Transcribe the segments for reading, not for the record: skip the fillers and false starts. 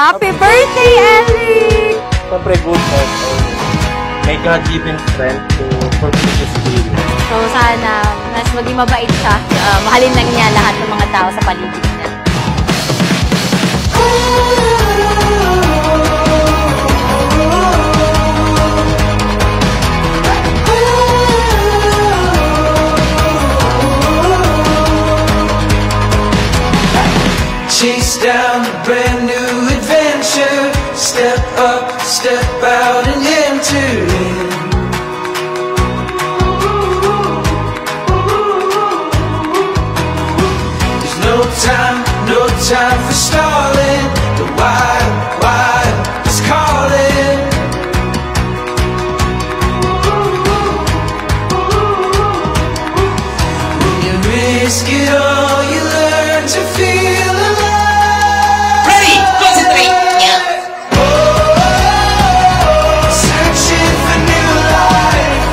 Happy birthday, Eric! Siyempre, good health. May God-given strength to fulfill this dream. So, sana mas maging mabait siya. Mahalin lang niya lahat ng mga tao sa paligid niya. Chase down a brand new adventure. Step up, step out and enter in. There's no time for stalling. The wild, wild is calling. When you risk it all, you learn to feel alive. Ready, concentrate. Yeah. Searching for new life.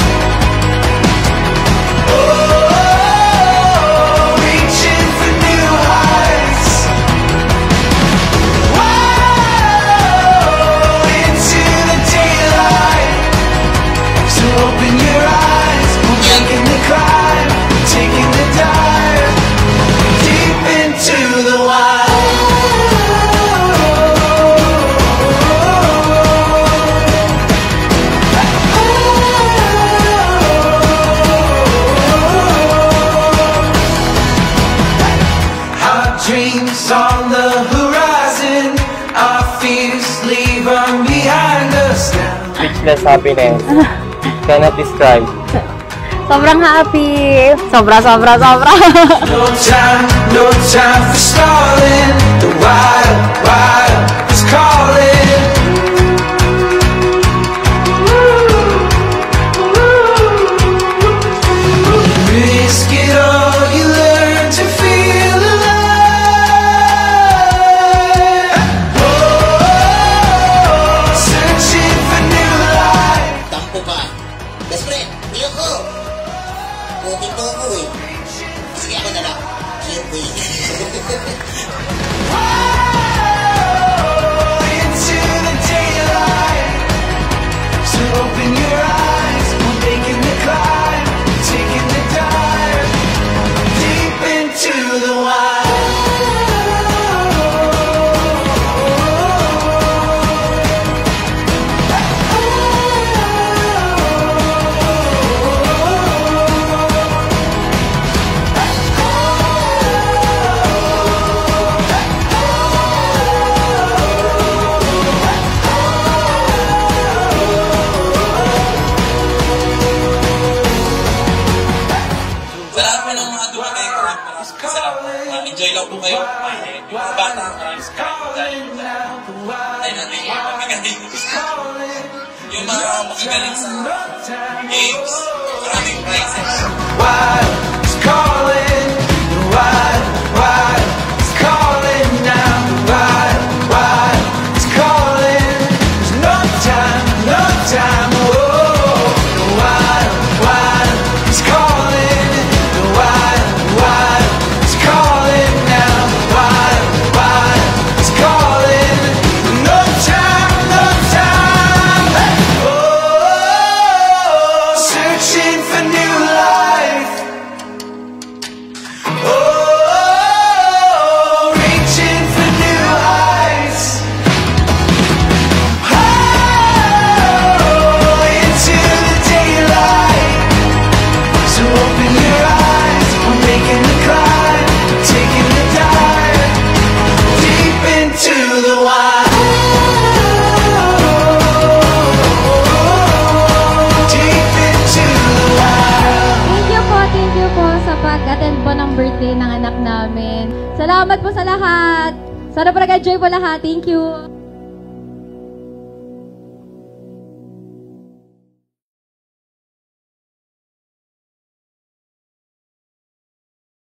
Reaching for new heights. Into the daylight. So open your eyes. We're making the climb, taking the dive deep into the wild. Our dreams on the horizon, our fears leave on behind us now. Speechless happiness. Cannot describe. Sobrang happy! Sobra! No time for stalling. The wild, wild is calling. Risk it all, you learn to feel alive. Searching for new life. Tampo ka. Best friend, tiyo ko. Puting to ko eh. Sige, ako na lang. Cute boy. Into the daylight. So open your eyes. We're making the climb, taking the dive deep into the wild. Sa lahat po ng mga dumating, maraming salamat. Enjoy lang po kayo. Yung mga bata, maraming salamat. Tayo natin yung magagaling. Yung mga magagaling sa games, maraming prizes. Wild is calling. The wild, wild is calling now. The wild, wild is calling. There's no time, no time. Oh, the wild, wild is calling. The wild, wild is calling now. The wild, wild is calling. No time, no time. Oh, searching for new life. Oh, reaching for new heights. Oh, into the daylight. So open your eyes. We're making the climb, taking the dive deep into the wild. Deep into the wild. Thank you po sa pag-attend po ng birthday ng anak namin. Salamat po sa lahat! Sana po nag-enjoy po lahat. Thank you!